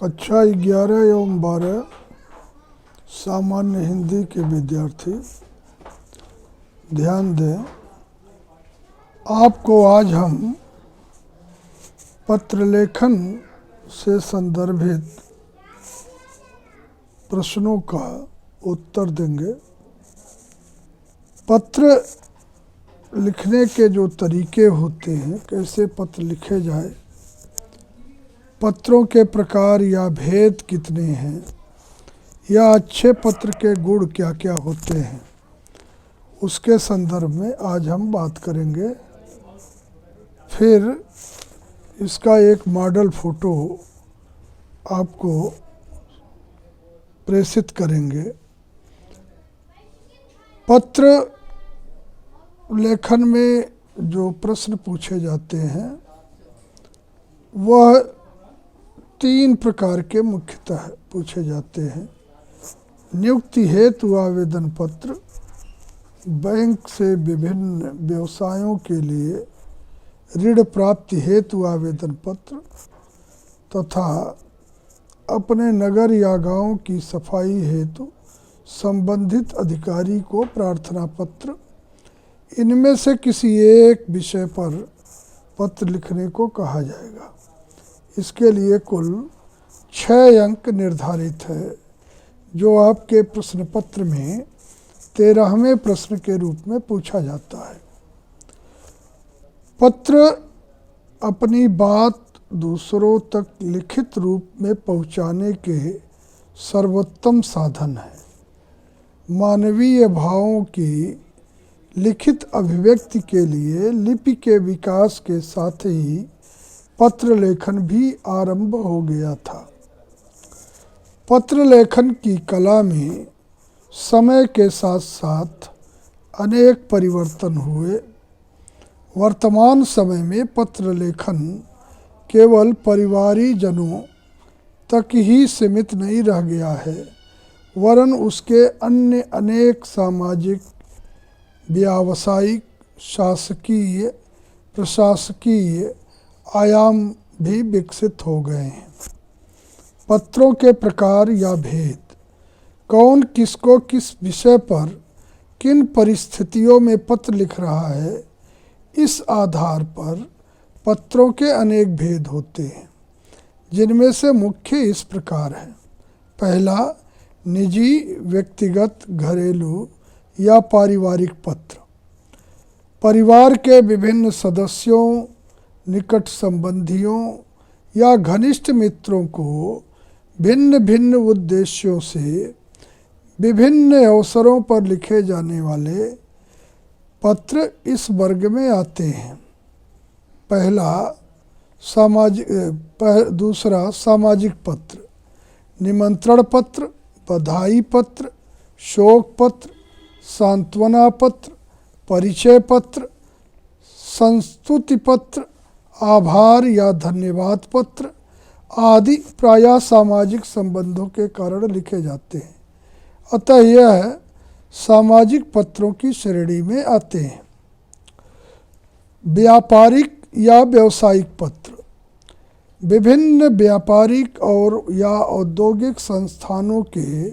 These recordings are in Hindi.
कक्षा 11 एवं 12 सामान्य हिंदी के विद्यार्थी ध्यान दें। आपको आज हम पत्र लेखन से संदर्भित प्रश्नों का उत्तर देंगे। पत्र लिखने के जो तरीके होते हैं, कैसे पत्र लिखे जाए, पत्रों के प्रकार या भेद कितने हैं, या अच्छे पत्र के गुण क्या क्या होते हैं, उसके संदर्भ में आज हम बात करेंगे। फिर इसका एक मॉडल फोटो आपको प्रेषित करेंगे। पत्र लेखन में जो प्रश्न पूछे जाते हैं वह 3 प्रकार के मुख्यतः पूछे जाते हैं। नियुक्ति हेतु आवेदन पत्र, बैंक से विभिन्न व्यवसायों के लिए ऋण प्राप्ति हेतु आवेदन पत्र तथा अपने नगर या गांव की सफाई हेतु संबंधित अधिकारी को प्रार्थना पत्र। इनमें से किसी एक विषय पर पत्र लिखने को कहा जाएगा। इसके लिए कुल 6 अंक निर्धारित है, जो आपके प्रश्न पत्र में 13वें प्रश्न के रूप में पूछा जाता है। पत्र अपनी बात दूसरों तक लिखित रूप में पहुंचाने के सर्वोत्तम साधन है। मानवीय भावों की लिखित अभिव्यक्ति के लिए लिपि के विकास के साथ ही पत्र लेखन भी आरंभ हो गया था। पत्र लेखन की कला में समय के साथ साथ अनेक परिवर्तन हुए। वर्तमान समय में पत्र लेखन केवल परिवारीजनों तक ही सीमित नहीं रह गया है, वरन उसके अन्य अनेक सामाजिक, व्यावसायिक, शासकीय, प्रशासकीय आयाम भी विकसित हो गए हैं। पत्रों के प्रकार या भेद, कौन किसको किस विषय पर किन परिस्थितियों में पत्र लिख रहा है, इस आधार पर पत्रों के अनेक भेद होते हैं, जिनमें से मुख्य इस प्रकार हैं। पहला, निजी, व्यक्तिगत, घरेलू या पारिवारिक पत्र। परिवार के विभिन्न सदस्यों, निकट संबंधियों या घनिष्ठ मित्रों को भिन्न भिन्न उद्देश्यों से विभिन्न अवसरों पर लिखे जाने वाले पत्र इस वर्ग में आते हैं। दूसरा, सामाजिक पत्र, निमंत्रण पत्र, बधाई पत्र, शोक पत्र, सांत्वना पत्र, परिचय पत्र, संस्तुति पत्र, आभार या धन्यवाद पत्र आदि प्रायः सामाजिक संबंधों के कारण लिखे जाते हैं, अतः यह सामाजिक पत्रों की श्रेणी में आते हैं। व्यापारिक या व्यावसायिक पत्र, विभिन्न व्यापारिक और या औद्योगिक संस्थानों के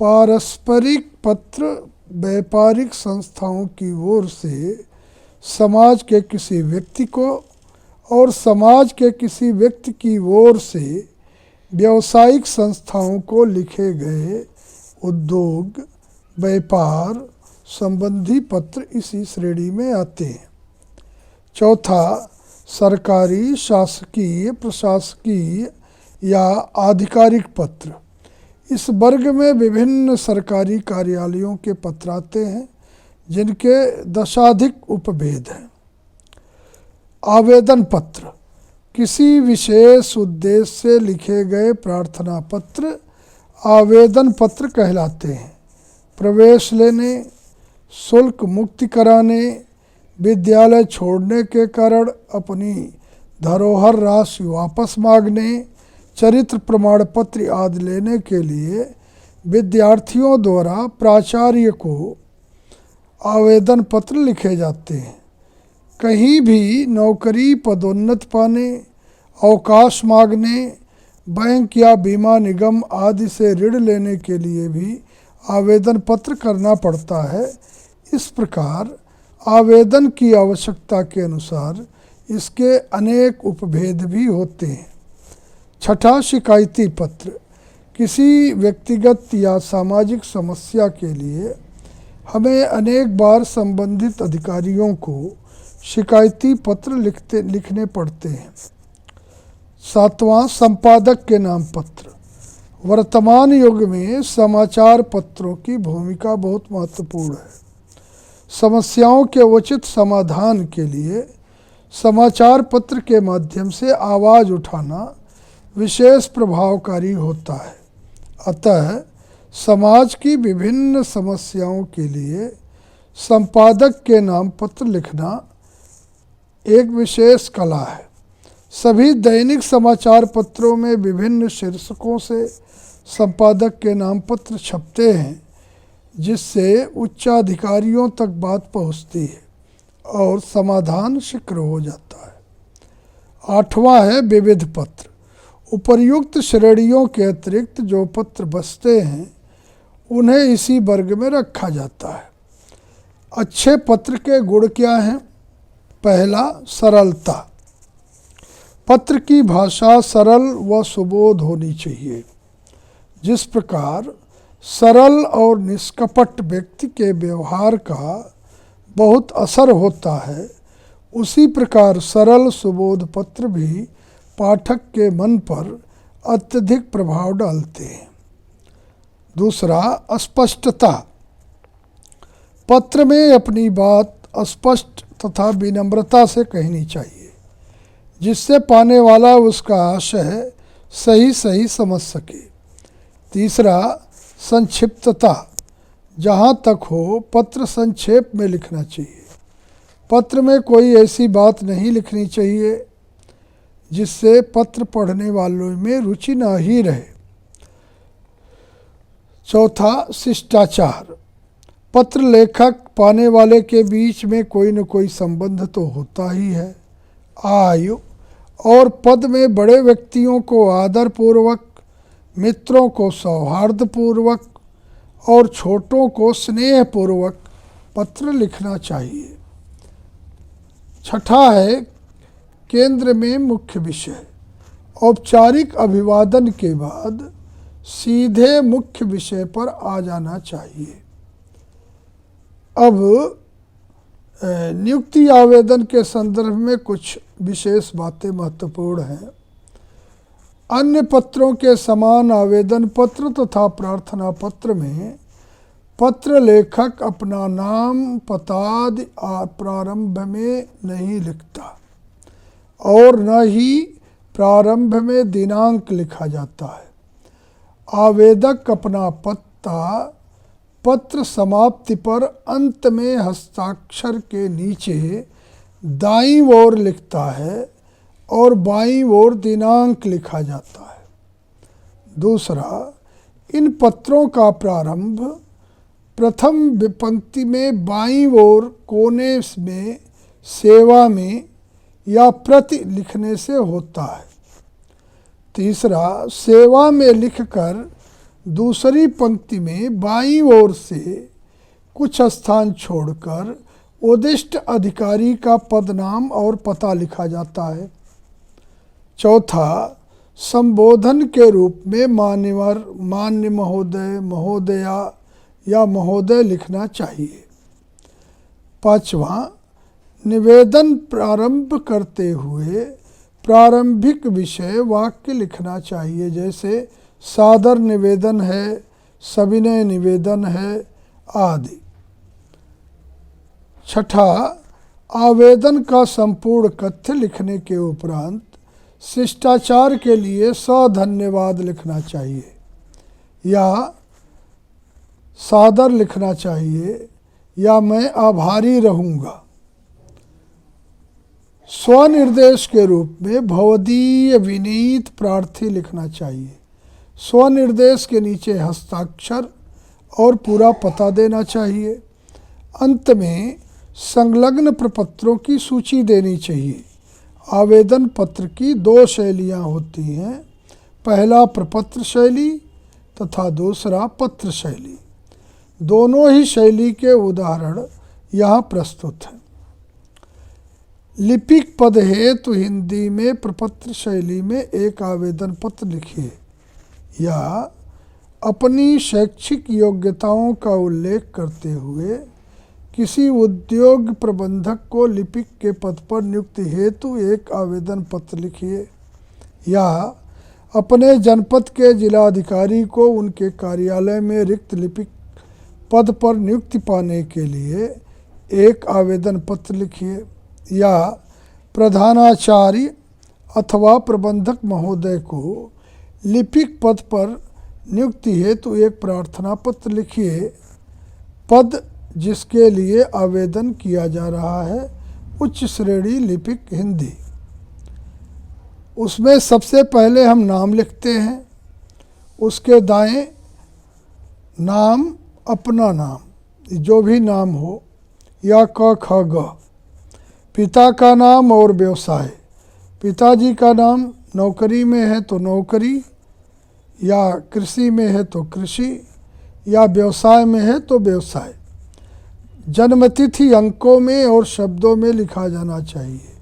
पारस्परिक पत्र व्यापारिक संस्थाओं की ओर से समाज के किसी व्यक्ति को और समाज के किसी व्यक्ति की ओर से व्यावसायिक संस्थाओं को लिखे गए उद्योग, व्यापार संबंधी पत्र इसी श्रेणी में आते हैं। चौथा, सरकारी, शासकीय, प्रशासकीय या आधिकारिक पत्र। इस वर्ग में विभिन्न सरकारी कार्यालयों के पत्र आते हैं, जिनके दशाधिक उपभेद हैं। आवेदन पत्र, किसी विशेष उद्देश्य से लिखे गए प्रार्थना पत्र आवेदन पत्र कहलाते हैं। प्रवेश लेने, शुल्क मुक्ति कराने, विद्यालय छोड़ने के कारण अपनी धरोहर राशि वापस मांगने, चरित्र प्रमाण पत्र आदि लेने के लिए विद्यार्थियों द्वारा प्राचार्य को आवेदन पत्र लिखे जाते हैं। कहीं भी नौकरी, पदोन्नति पाने, अवकाश मांगने, बैंक या बीमा निगम आदि से ऋण लेने के लिए भी आवेदन पत्र करना पड़ता है। इस प्रकार आवेदन की आवश्यकता के अनुसार इसके अनेक उपभेद भी होते हैं। छठा, शिकायती पत्र। किसी व्यक्तिगत या सामाजिक समस्या के लिए हमें अनेक बार संबंधित अधिकारियों को शिकायती पत्र लिखने पड़ते हैं। सातवां, संपादक के नाम पत्र। वर्तमान युग में समाचार पत्रों की भूमिका बहुत महत्वपूर्ण है। समस्याओं के उचित समाधान के लिए समाचार पत्र के माध्यम से आवाज़ उठाना विशेष प्रभावकारी होता है। अतः समाज की विभिन्न समस्याओं के लिए संपादक के नाम पत्र लिखना एक विशेष कला है। सभी दैनिक समाचार पत्रों में विभिन्न शीर्षकों से संपादक के नाम पत्र छपते हैं, जिससे उच्चाधिकारियों तक बात पहुंचती है और समाधान शीघ्र हो जाता है। आठवां है विविध पत्र। उपर्युक्त श्रेणियों के अतिरिक्त जो पत्र बचते हैं उन्हें इसी वर्ग में रखा जाता है। अच्छे पत्र के गुण क्या हैं? पहला, सरलता। पत्र की भाषा सरल व सुबोध होनी चाहिए। जिस प्रकार सरल और निष्कपट व्यक्ति के व्यवहार का बहुत असर होता है, उसी प्रकार सरल सुबोध पत्र भी पाठक के मन पर अत्यधिक प्रभाव डालते हैं। दूसरा, स्पष्टता। पत्र में अपनी बात स्पष्ट तथा विनम्रता से कहनी चाहिए, जिससे पाने वाला उसका आशय सही सही समझ सके। तीसरा, संक्षिप्तता। जहाँ तक हो पत्र संक्षेप में लिखना चाहिए। पत्र में कोई ऐसी बात नहीं लिखनी चाहिए जिससे पत्र पढ़ने वालों में रुचि न ही रहे। चौथा, शिष्टाचार। पत्र लेखक पाने वाले के बीच में कोई न कोई संबंध तो होता ही है। आयु और पद में बड़े व्यक्तियों को आदरपूर्वक, मित्रों को सौहार्दपूर्वक और छोटों को स्नेहपूर्वक पत्र लिखना चाहिए। छठा है केंद्र में मुख्य विषय। औपचारिक अभिवादन के बाद सीधे मुख्य विषय पर आ जाना चाहिए। अब नियुक्ति आवेदन के संदर्भ में कुछ विशेष बातें महत्वपूर्ण हैं। अन्य पत्रों के समान आवेदन पत्र तथा प्रार्थना पत्र में पत्र लेखक अपना नाम, पता आदि प्रारंभ में नहीं लिखता और न ही प्रारंभ में दिनांक लिखा जाता है। आवेदक अपना पता पत्र समाप्ति पर अंत में हस्ताक्षर के नीचे दाईं ओर लिखता है और बाईं ओर दिनांक लिखा जाता है। दूसरा, इन पत्रों का प्रारंभ प्रथम पंक्ति में बाईं ओर कोने में सेवा में या प्रति लिखने से होता है। तीसरा, सेवा में लिखकर दूसरी पंक्ति में बाईं ओर से कुछ स्थान छोड़कर उद्दिष्ट अधिकारी का पदनाम और पता लिखा जाता है। चौथा, संबोधन के रूप में मान्यवर, मान्य महोदय, महोदया या महोदय लिखना चाहिए। पांचवा, निवेदन प्रारंभ करते हुए प्रारंभिक विषय वाक्य लिखना चाहिए, जैसे सादर निवेदन है, सविनय निवेदन है आदि। छठा, आवेदन का संपूर्ण कथ्य लिखने के उपरांत शिष्टाचार के लिए सधन्यवाद लिखना चाहिए या सादर लिखना चाहिए या मैं आभारी रहूँगा। स्वनिर्देश के रूप में भवदीय विनीत प्रार्थी लिखना चाहिए। स्वनिर्देश के नीचे हस्ताक्षर और पूरा पता देना चाहिए। अंत में संलग्न प्रपत्रों की सूची देनी चाहिए। आवेदन पत्र की दो शैलियाँ होती हैं। पहला प्रपत्र शैली तथा दूसरा पत्र शैली। दोनों ही शैली के उदाहरण यहाँ प्रस्तुत हैं। लिपिक पद हेतु हिंदी में प्रपत्र शैली में एक आवेदन पत्र लिखिए या अपनी शैक्षिक योग्यताओं का उल्लेख करते हुए किसी उद्योग प्रबंधक को लिपिक के पद पर नियुक्ति हेतु एक आवेदन पत्र लिखिए या अपने जनपद के जिलाधिकारी को उनके कार्यालय में रिक्त लिपिक पद पर नियुक्ति पाने के लिए एक आवेदन पत्र लिखिए या प्रधानाचार्य अथवा प्रबंधक महोदय को लिपिक पद पर नियुक्ति हेतु एक प्रार्थना पत्र लिखिए। पद जिसके लिए आवेदन किया जा रहा है उच्च श्रेणी लिपिक हिंदी। उसमें सबसे पहले हम नाम लिखते हैं, उसके दाएं नाम, अपना नाम जो भी नाम हो या क ख ग, पिता का नाम और व्यवसाय। पिताजी का नाम नौकरी में है तो नौकरी, या कृषि में है तो कृषि, या व्यवसाय में है तो व्यवसाय। जन्मतिथि अंकों में और शब्दों में लिखा जाना चाहिए।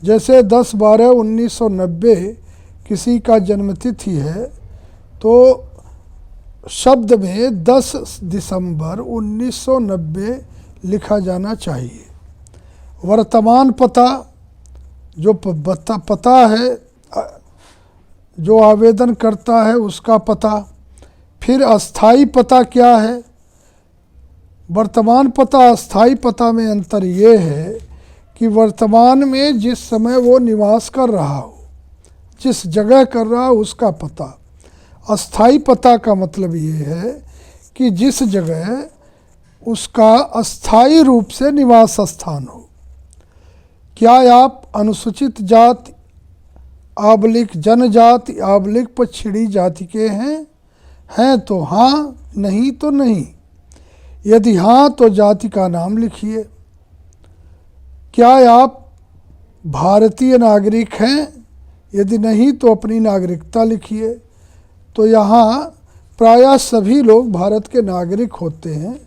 जैसे 10/12/1990 किसी का जन्मतिथि है तो शब्द में 10 दिसंबर 1990 लिखा जाना चाहिए। वर्तमान पता जो पता है जो आवेदन करता है उसका पता। फिर अस्थाई पता क्या है? वर्तमान पता अस्थाई पता में अंतर ये है कि वर्तमान में जिस समय वो निवास कर रहा हो, जिस जगह कर रहा हो उसका पता। अस्थाई पता का मतलब ये है कि जिस जगह उसका अस्थाई रूप से निवास स्थान हो। क्या आप अनुसूचित जाति आबलिक जनजाति आबलिक पछड़ी जाति के हैं तो हाँ, नहीं तो नहीं। यदि हाँ तो जाति का नाम लिखिए। क्या आप भारतीय नागरिक हैं? यदि नहीं तो अपनी नागरिकता लिखिए। तो यहाँ प्रायः सभी लोग भारत के नागरिक होते हैं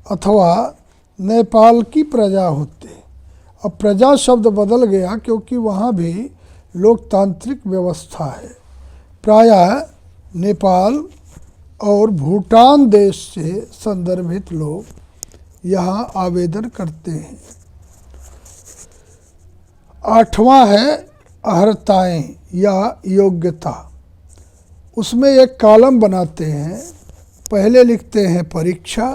अथवा नेपाल की प्रजा होते हैं। अब प्रजा शब्द बदल गया क्योंकि वहाँ भी लोकतांत्रिक व्यवस्था है। प्रायः नेपाल और भूटान देश से संदर्भित लोग यहाँ आवेदन करते हैं। 8वां है अर्हताएं या योग्यता। उसमें एक कॉलम बनाते हैं। पहले लिखते हैं परीक्षा,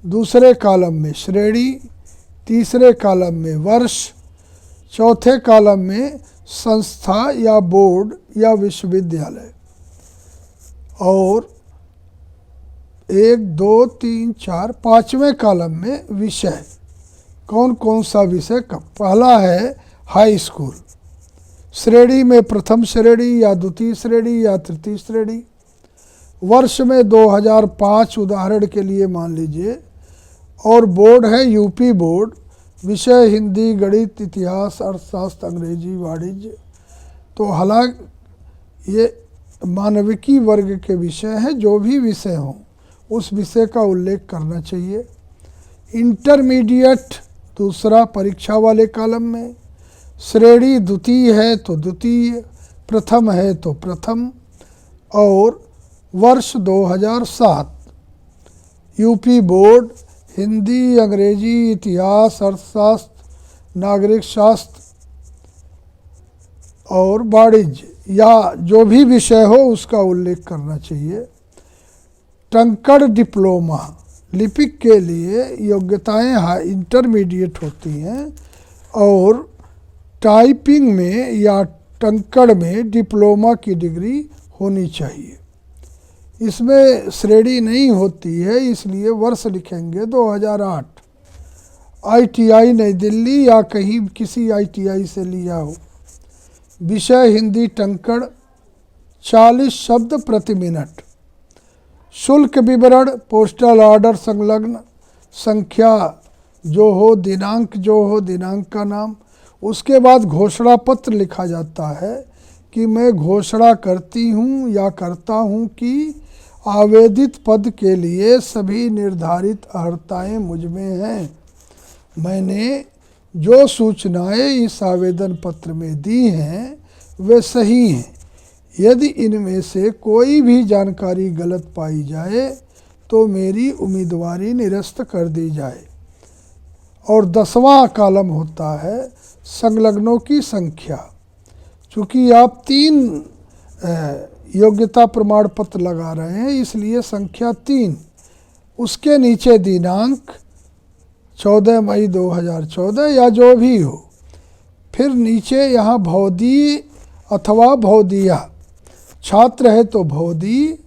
दूसरे कॉलम में श्रेणी, तीसरे कॉलम में वर्ष, चौथे कॉलम में संस्था या बोर्ड या विश्वविद्यालय, और 1 2 3 4 5वें कॉलम में विषय। कौन कौन सा विषय कब? पहला है हाई स्कूल। श्रेणी में प्रथम श्रेणी या द्वितीय श्रेणी या तृतीय श्रेणी। वर्ष में 2005 उदाहरण के लिए मान लीजिए। और बोर्ड है यूपी बोर्ड। विषय हिंदी, गणित, इतिहास, अर्थशास्त्र, अंग्रेजी, वाणिज्य। तो हालांकि ये मानविकी वर्ग के विषय हैं। जो भी विषय हों उस विषय का उल्लेख करना चाहिए। इंटरमीडिएट दूसरा परीक्षा वाले कॉलम में। श्रेणी द्वितीय है तो द्वितीय, प्रथम है तो प्रथम। और वर्ष 2007। यूपी बोर्ड हिंदी, अंग्रेजी, इतिहास, अर्थशास्त्र, नागरिक शास्त्र और वाणिज्य या जो भी विषय हो उसका उल्लेख करना चाहिए। टंकड़ डिप्लोमा। लिपिक के लिए योग्यताएं इंटरमीडिएट होती हैं और टाइपिंग में या टंकड़ में डिप्लोमा की डिग्री होनी चाहिए। इसमें श्रेणी नहीं होती है, इसलिए वर्ष लिखेंगे 2008। ITI नई दिल्ली या कहीं किसी ITI से लिया हो। विषय हिंदी टंकड़, 40 शब्द प्रति मिनट। शुल्क विवरण, पोस्टल ऑर्डर संलग्न, संख्या जो हो, दिनांक जो हो, दिनांक का नाम। उसके बाद घोषणा पत्र लिखा जाता है कि मैं घोषणा करती हूँ या करता हूँ कि आवेदित पद के लिए सभी निर्धारित अर्हताएं मुझ में हैं। मैंने जो सूचनाएं इस आवेदन पत्र में दी हैं वे सही हैं। यदि इनमें से कोई भी जानकारी गलत पाई जाए तो मेरी उम्मीदवारी निरस्त कर दी जाए। और 10वां कॉलम होता है संलग्नों की संख्या। चूँकि आप 3 योग्यता प्रमाण पत्र लगा रहे हैं इसलिए संख्या 3, उसके नीचे दिनांक 14 मई 2014 या जो भी हो। फिर नीचे यहाँ भौदी अथवा भौदिया, छात्र है तो भौदी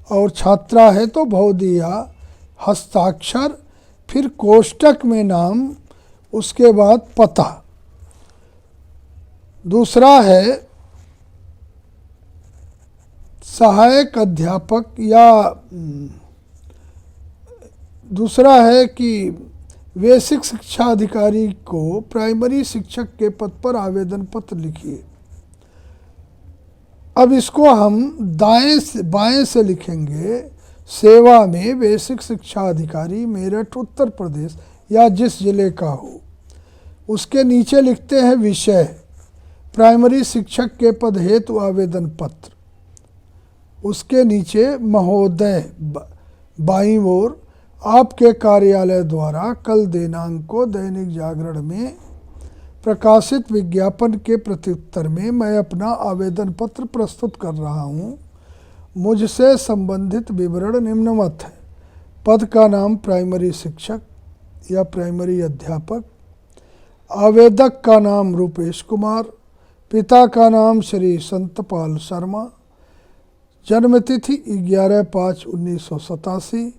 और छात्रा है तो भौदिया, हस्ताक्षर, फिर कोष्टक में नाम, उसके बाद पता। दूसरा है सहायक अध्यापक या दूसरा है कि बेसिक शिक्षा अधिकारी को प्राइमरी शिक्षक के पद पर आवेदन पत्र लिखिए। अब इसको हम दाएं से बाएं से लिखेंगे। सेवा में बेसिक शिक्षा अधिकारी मेरठ उत्तर प्रदेश या जिस जिले का हो। उसके नीचे लिखते हैं विषय, प्राइमरी शिक्षक के पद हेतु आवेदन पत्र। उसके नीचे महोदय, बाईं ओर, आपके कार्यालय द्वारा कल दिनांक को दैनिक जागरण में प्रकाशित विज्ञापन के प्रत्युत्तर में मैं अपना आवेदन पत्र प्रस्तुत कर रहा हूँ। मुझसे संबंधित विवरण निम्नवत है। पद का नाम प्राइमरी शिक्षक या प्राइमरी अध्यापक, आवेदक का नाम रूपेश कुमार, पिता का नाम श्री संतपाल शर्मा, जन्मतिथि 11/5/1987,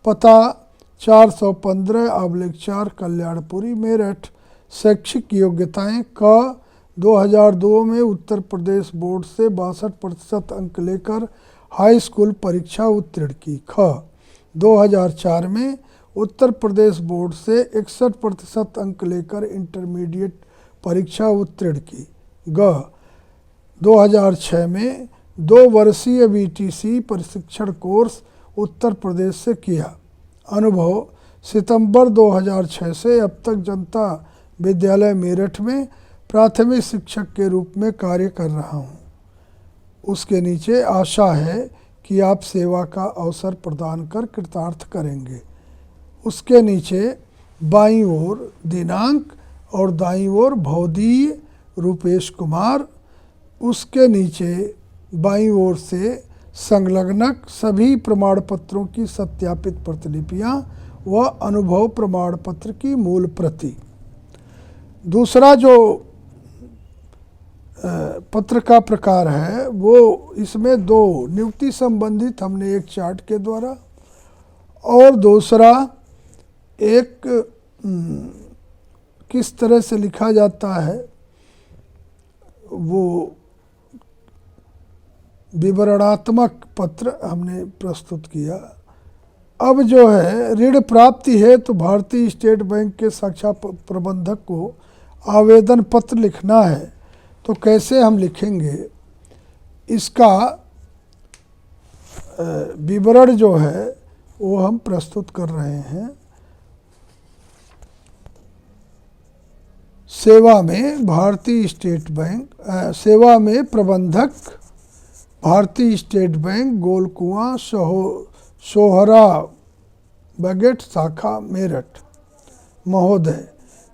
पता 415/4 कल्याणपुरी मेरठ। शैक्षिक योग्यताएं: क 2002 में उत्तर प्रदेश बोर्ड से 62% अंक लेकर हाई स्कूल परीक्षा उत्तीर्ण की। ख 2004 में उत्तर प्रदेश बोर्ड से 61% अंक लेकर इंटरमीडिएट परीक्षा उत्तीर्ण की। ग 2006 में 2 वर्षीय बीटीसी प्रशिक्षण कोर्स उत्तर प्रदेश से किया। अनुभव: सितंबर 2006 से अब तक जनता विद्यालय मेरठ में प्राथमिक शिक्षक के रूप में कार्य कर रहा हूँ। उसके नीचे आशा है कि आप सेवा का अवसर प्रदान कर कृतार्थ करेंगे। उसके नीचे बाईं ओर दिनांक और दाईं ओर भौदीय रूपेश कुमार। उसके नीचे बाईं ओर से संलग्नक सभी प्रमाण पत्रों की सत्यापित प्रतिलिपियां व अनुभव प्रमाण पत्र की मूल प्रति। दूसरा जो पत्र का प्रकार है वो इसमें 2 नियुक्ति संबंधित हमने एक चार्ट के द्वारा, और दूसरा एक किस तरह से लिखा जाता है वो विवरणात्मक पत्र हमने प्रस्तुत किया। अब जो है ऋण प्राप्ति है तो भारतीय स्टेट बैंक के शाखा प्रबंधक को आवेदन पत्र लिखना है। तो कैसे हम लिखेंगे, इसका विवरण जो है वो हम प्रस्तुत कर रहे हैं। सेवा में भारतीय स्टेट बैंक, सेवा में प्रबंधक भारतीय स्टेट बैंक, गोलकुआं, सोहरा बगेट शाखा मेरठ। महोदय,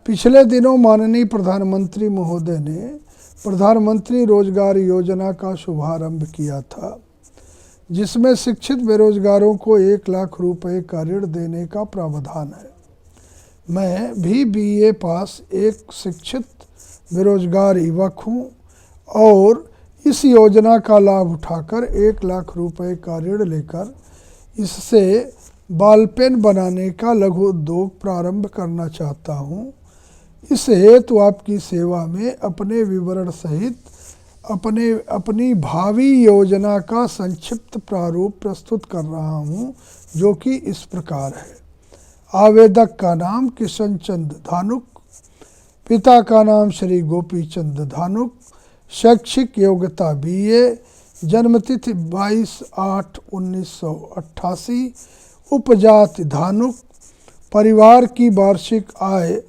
पिछले दिनों माननीय प्रधानमंत्री महोदय ने प्रधानमंत्री रोजगार योजना का शुभारंभ किया था, जिसमें शिक्षित बेरोजगारों को 1 लाख रुपए का ऋण देने का प्रावधान है। मैं भी BA पास एक शिक्षित बेरोजगार युवक हूँ और इस योजना का लाभ उठाकर 1 लाख रुपए का ऋण लेकर इससे बॉल पेन बनाने का लघु उद्योग प्रारंभ करना चाहता हूँ। इस हेतु आपकी सेवा में अपने विवरण सहित अपनी भावी योजना का संक्षिप्त प्रारूप प्रस्तुत कर रहा हूँ, जो कि इस प्रकार है। आवेदक का नाम किशन चंद धानुक, पिता का नाम श्री गोपी चंद धानुक, शैक्षिक योग्यता BA, जन्मतिथि 22/8/1988, उपजाति धानुक, परिवार की वार्षिक आय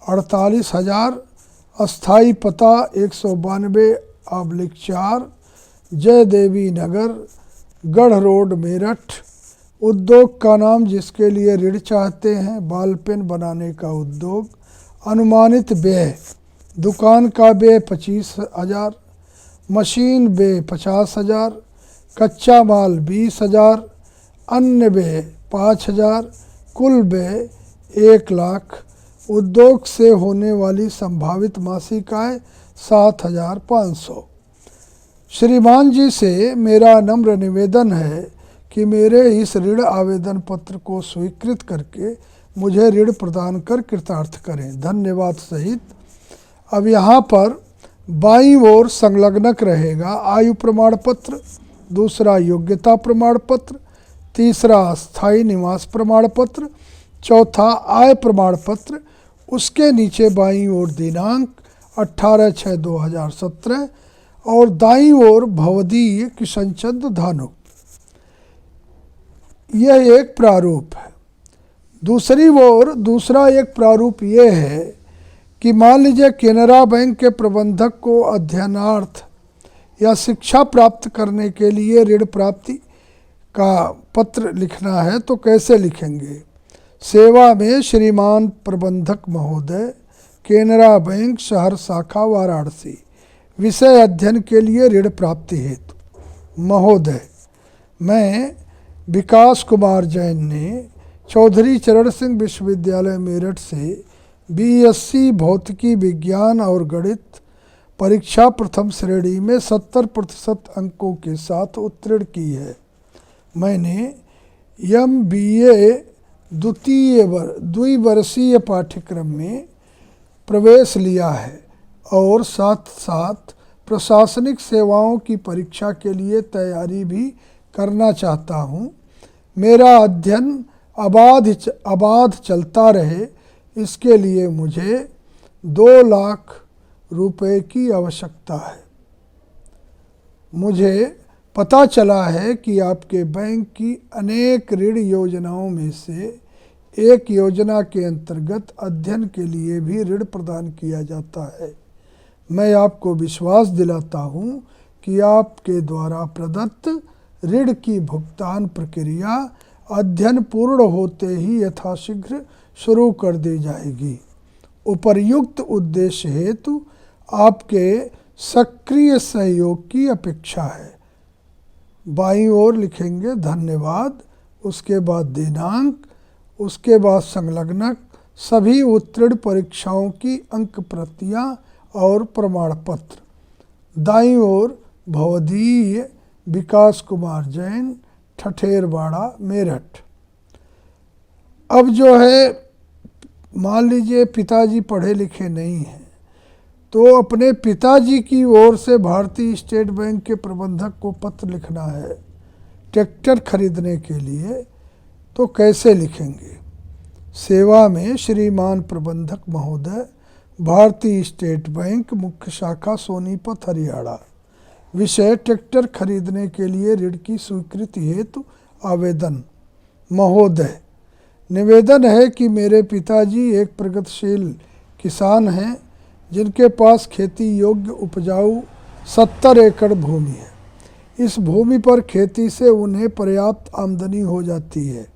48,000, अस्थाई पता 192/4 जय देवी नगर, गढ़ रोड, मेरठ। उद्योग का नाम जिसके लिए ऋण चाहते हैं, बॉल पेन बनाने का उद्योग। अनुमानित व्यय, दुकान का व्यय 25,000, मशीन व्यय 50,000, कच्चा माल 20,000, अन्य व्यय 5,000, कुल व्यय 1,00,000। उद्योग से होने वाली संभावित मासिक आय 7,500। श्रीमान जी से मेरा नम्र निवेदन है कि मेरे इस ऋण आवेदन पत्र को स्वीकृत करके मुझे ऋण प्रदान कर कृतार्थ करें। धन्यवाद सहित। अब यहाँ पर बाईं ओर संलग्नक रहेगा आयु प्रमाण पत्र, दूसरा योग्यता प्रमाण पत्र, तीसरा स्थायी निवास प्रमाण पत्र, चौथा आय प्रमाण पत्र। उसके नीचे बाईं ओर दिनांक 18/6/2017 और दाईं ओर भवदीय किशनचंद धानुक। यह एक प्रारूप है। दूसरी ओर दूसरा एक प्रारूप ये है कि मान लीजिए केनरा बैंक के प्रबंधक को अध्ययनार्थ या शिक्षा प्राप्त करने के लिए ऋण प्राप्ति का पत्र लिखना है तो कैसे लिखेंगे? सेवा में श्रीमान प्रबंधक महोदय, केनरा बैंक शहर शाखा वाराणसी, विषय अध्ययन के लिए ऋण प्राप्ति हेतु। महोदय, मैं विकास कुमार जैन ने चौधरी चरण सिंह विश्वविद्यालय मेरठ से BSc भौतिकी विज्ञान और गणित परीक्षा प्रथम श्रेणी में 70% अंकों के साथ उत्तीर्ण की है। मैंने MBA द्विवर्षीय पाठ्यक्रम में प्रवेश लिया है और साथ साथ प्रशासनिक सेवाओं की परीक्षा के लिए तैयारी भी करना चाहता हूँ। मेरा अध्ययन अबाध चलता रहे, इसके लिए मुझे 2 लाख रुपए की आवश्यकता है। मुझे पता चला है कि आपके बैंक की अनेक ऋण योजनाओं में से एक योजना के अंतर्गत अध्ययन के लिए भी ऋण प्रदान किया जाता है। मैं आपको विश्वास दिलाता हूं कि आपके द्वारा प्रदत्त ऋण की भुगतान प्रक्रिया अध्ययन पूर्ण होते ही यथाशीघ्र शुरू कर दी जाएगी। उपर्युक्त उद्देश्य हेतु आपके सक्रिय सहयोग की अपेक्षा है। बाईं ओर लिखेंगे धन्यवाद, उसके बाद दिनांक, उसके बाद संलग्नक, सभी उत्तीर्ण परीक्षाओं की अंक प्रतियां और प्रमाण पत्र। दाईं ओर भवदीय विकास कुमार जैन, ठठेरवाड़ा, मेरठ। अब जो है मान लीजिए पिताजी पढ़े लिखे नहीं हैं, तो अपने पिताजी की ओर से भारतीय स्टेट बैंक के प्रबंधक को पत्र लिखना है ट्रैक्टर खरीदने के लिए, तो कैसे लिखेंगे? सेवा में श्रीमान प्रबंधक महोदय, भारतीय स्टेट बैंक, मुख्य शाखा सोनीपत, हरियाणा। विषय ट्रैक्टर खरीदने के लिए ऋण की स्वीकृति हेतु आवेदन। महोदय, निवेदन है कि मेरे पिताजी एक प्रगतिशील किसान हैं जिनके पास खेती योग्य उपजाऊ 70 एकड़ भूमि है। इस भूमि पर खेती से उन्हें पर्याप्त आमदनी हो जाती है।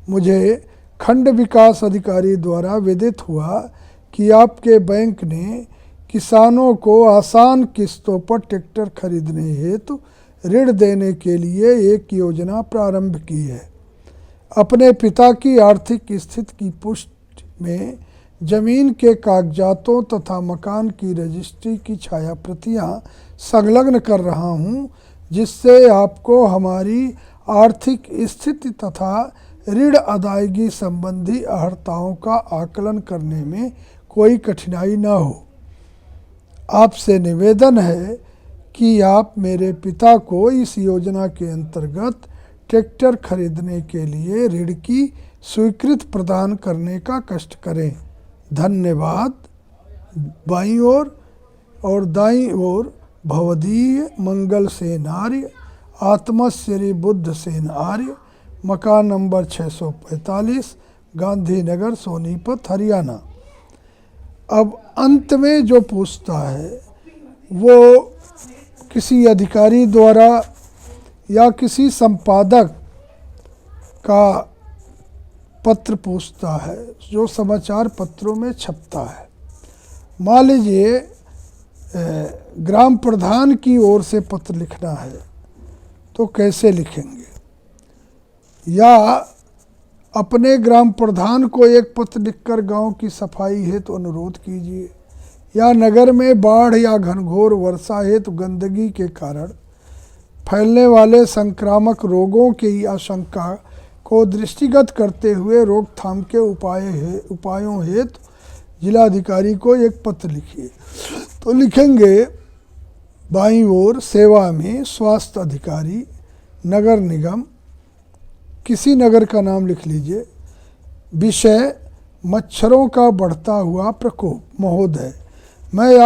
मुझे खंड विकास अधिकारी द्वारा विदित हुआ कि आपके बैंक ने किसानों को आसान किस्तों पर ट्रैक्टर खरीदने हेतु ऋण देने के लिए एक योजना प्रारंभ की है। अपने पिता की आर्थिक स्थिति की पुष्टि में जमीन के कागजातों तथा मकान की रजिस्ट्री की छाया प्रतियां संलग्न कर रहा हूं, जिससे आपको हमारी आर्थिक स्थिति तथा ऋण अदायगी संबंधी अर्हताओं का आकलन करने में कोई कठिनाई न हो। आपसे निवेदन है कि आप मेरे पिता को इस योजना के अंतर्गत ट्रैक्टर खरीदने के लिए ऋण की स्वीकृति प्रदान करने का कष्ट करें। धन्यवाद। बाईं ओर और दाईं ओर भवदीय मंगल सेन आर्य, आत्मश्री बुद्ध सेन आर्य, मकान नंबर 645, गांधीनगर, सोनीपत, हरियाणा। अब अंत में जो पूछता है वो किसी अधिकारी द्वारा या किसी संपादक का पत्र पूछता है जो समाचार पत्रों में छपता है। मान लीजिए ग्राम प्रधान की ओर से पत्र लिखना है तो कैसे लिखेंगे, या अपने ग्राम प्रधान को एक पत्र लिखकर गांव की सफाई हेतु अनुरोध कीजिए, या नगर में बाढ़ या घनघोर वर्षा हेतु गंदगी के कारण फैलने वाले संक्रामक रोगों की आशंका को दृष्टिगत करते हुए रोकथाम के उपायों हेतु जिलाधिकारी को एक पत्र लिखिए। तो लिखेंगे बाईं ओर सेवा में स्वास्थ्य अधिकारी, नगर निगम, किसी नगर का नाम लिख लीजिए। विषय मच्छरों का बढ़ता हुआ प्रकोप। महोदय, मैं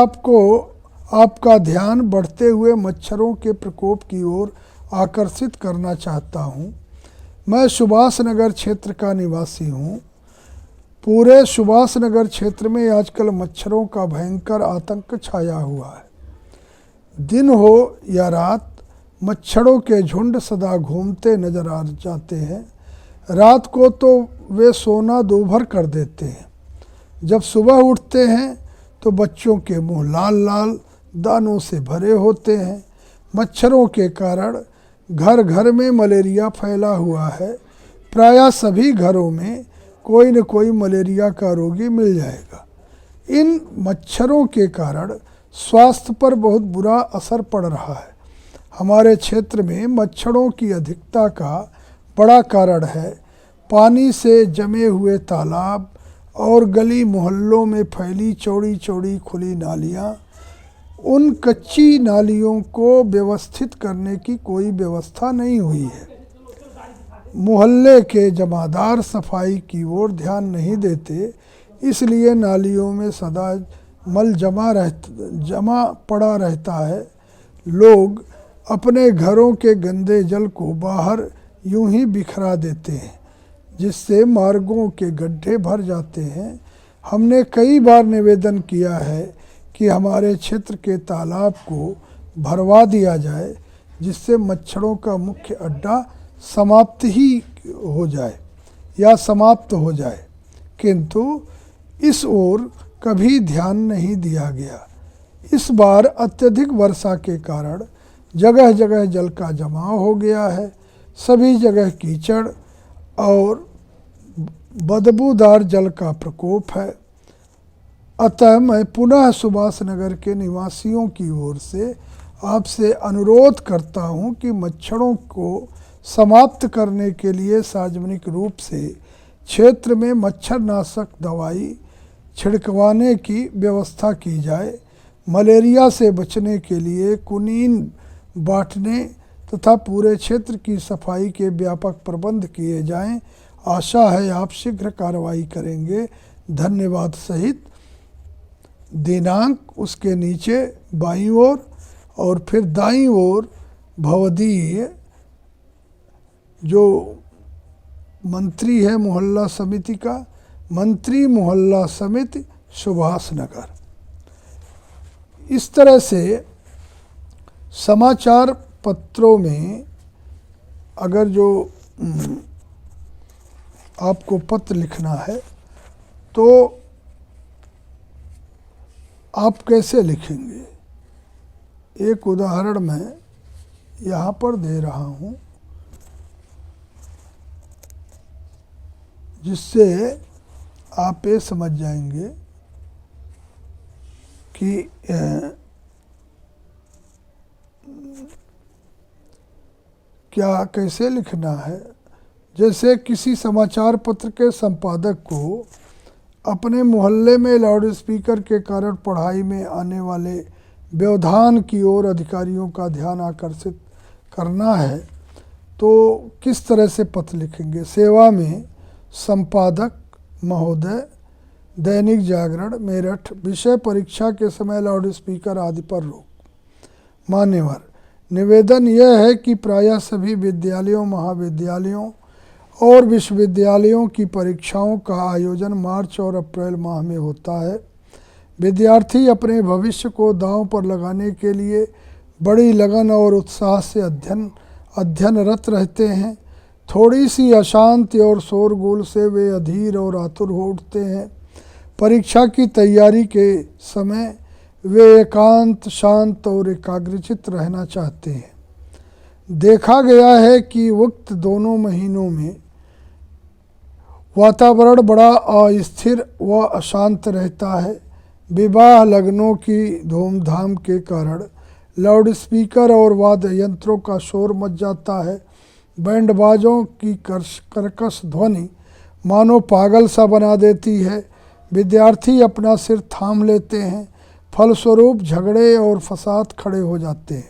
आपका ध्यान बढ़ते हुए मच्छरों के प्रकोप की ओर आकर्षित करना चाहता हूँ। मैं सुभाष नगर क्षेत्र का निवासी हूँ। पूरे सुभाष नगर क्षेत्र में आजकल मच्छरों का भयंकर आतंक छाया हुआ है। दिन हो या रात मच्छरों के झुंड सदा घूमते नजर आ जाते हैं। रात को तो वे सोना दोभर कर देते हैं। जब सुबह उठते हैं तो बच्चों के मुंह लाल लाल दानों से भरे होते हैं। मच्छरों के कारण घर घर में मलेरिया फैला हुआ है। प्रायः सभी घरों में कोई न कोई मलेरिया का रोगी मिल जाएगा। इन मच्छरों के कारण स्वास्थ्य पर बहुत बुरा असर पड़ रहा है। हमारे क्षेत्र में मच्छरों की अधिकता का बड़ा कारण है पानी से जमे हुए तालाब और गली मोहल्लों में फैली चौड़ी चौड़ी खुली नालियाँ। उन कच्ची नालियों को व्यवस्थित करने की कोई व्यवस्था नहीं हुई है। मोहल्ले के जमादार सफाई की ओर ध्यान नहीं देते, इसलिए नालियों में सदा मल जमा पड़ा रहता है। लोग अपने घरों के गंदे जल को बाहर यूं ही बिखरा देते हैं, जिससे मार्गों के गड्ढे भर जाते हैं। हमने कई बार निवेदन किया है कि हमारे क्षेत्र के तालाब को भरवा दिया जाए, जिससे मच्छरों का मुख्य अड्डा समाप्त हो जाए, किंतु इस ओर कभी ध्यान नहीं दिया गया। इस बार अत्यधिक वर्षा के कारण जगह जगह जल का जमाव हो गया है। सभी जगह कीचड़ और बदबूदार जल का प्रकोप है। अतः मैं पुनः सुभाष नगर के निवासियों की ओर से आपसे अनुरोध करता हूं कि मच्छरों को समाप्त करने के लिए सार्वजनिक रूप से क्षेत्र में मच्छरनाशक दवाई छिड़कवाने की व्यवस्था की जाए। मलेरिया से बचने के लिए कुनीन बांटने तथा पूरे क्षेत्र की सफाई के व्यापक प्रबंध किए जाएं। आशा है आप शीघ्र कार्रवाई करेंगे। धन्यवाद सहित दिनांक उसके नीचे बाईं ओर और फिर दाईं ओर भवदीय जो मंत्री है मोहल्ला समिति का, मंत्री मोहल्ला समिति सुभाष नगर। इस तरह से समाचार पत्रों में अगर जो आपको पत्र लिखना है तो आप कैसे लिखेंगे, एक उदाहरण मैं यहाँ पर दे रहा हूँ जिससे आप ये समझ जाएंगे कि क्या कैसे लिखना है। जैसे किसी समाचार पत्र के संपादक को अपने मोहल्ले में लाउड स्पीकर के कारण पढ़ाई में आने वाले व्यवधान की ओर अधिकारियों का ध्यान आकर्षित करना है तो किस तरह से पत्र लिखेंगे। सेवा में संपादक महोदय, दैनिक जागरण मेरठ। विषय परीक्षा के समय लाउड स्पीकर आदि पर रोक। मान्यवर, निवेदन यह है कि प्रायः सभी विद्यालयों, महाविद्यालयों और विश्वविद्यालयों की परीक्षाओं का आयोजन मार्च और अप्रैल माह में होता है। विद्यार्थी अपने भविष्य को दांव पर लगाने के लिए बड़ी लगन और उत्साह से अध्ययनरत रहते हैं। थोड़ी सी अशांति और शोरगुल से वे अधीर और आतुर हो उठते हैं। परीक्षा की तैयारी के समय वे एकांत, शांत और एकाग्रचित रहना चाहते हैं। देखा गया है कि उक्त दोनों महीनों में वातावरण बड़ा अस्थिर व अशांत रहता है। विवाह लग्नों की धूमधाम के कारण लाउड स्पीकर और वाद्य यंत्रों का शोर मच जाता है। बैंडबाजों की कर्कश ध्वनि मानो पागल सा बना देती है। विद्यार्थी अपना सिर थाम लेते हैं। फलस्वरूप झगड़े और फसाद खड़े हो जाते हैं।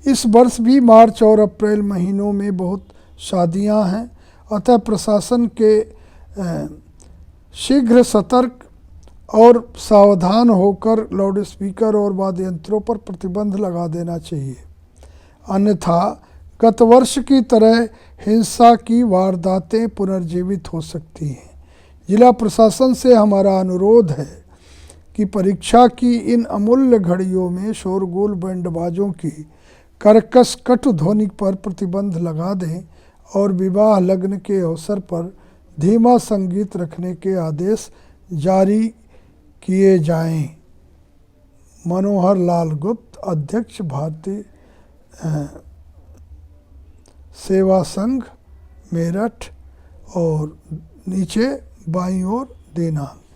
इस वर्ष भी मार्च और अप्रैल महीनों में बहुत शादियां हैं। अतः प्रशासन के शीघ्र सतर्क और सावधान होकर लाउड स्पीकर और वाद्य यंत्रों पर प्रतिबंध लगा देना चाहिए। अन्यथा गत वर्ष की तरह हिंसा की वारदातें पुनर्जीवित हो सकती हैं। जिला प्रशासन से हमारा अनुरोध है कि परीक्षा की इन अमूल्य घड़ियों में शोरगुल, बैंडबाजों की कर्कश कटु ध्वनि पर प्रतिबंध लगा दें और विवाह लग्न के अवसर पर धीमा संगीत रखने के आदेश जारी किए जाएं। मनोहर लाल गुप्त, अध्यक्ष भारतीय सेवा संघ, मेरठ। और नीचे बाईं ओर दिनांक।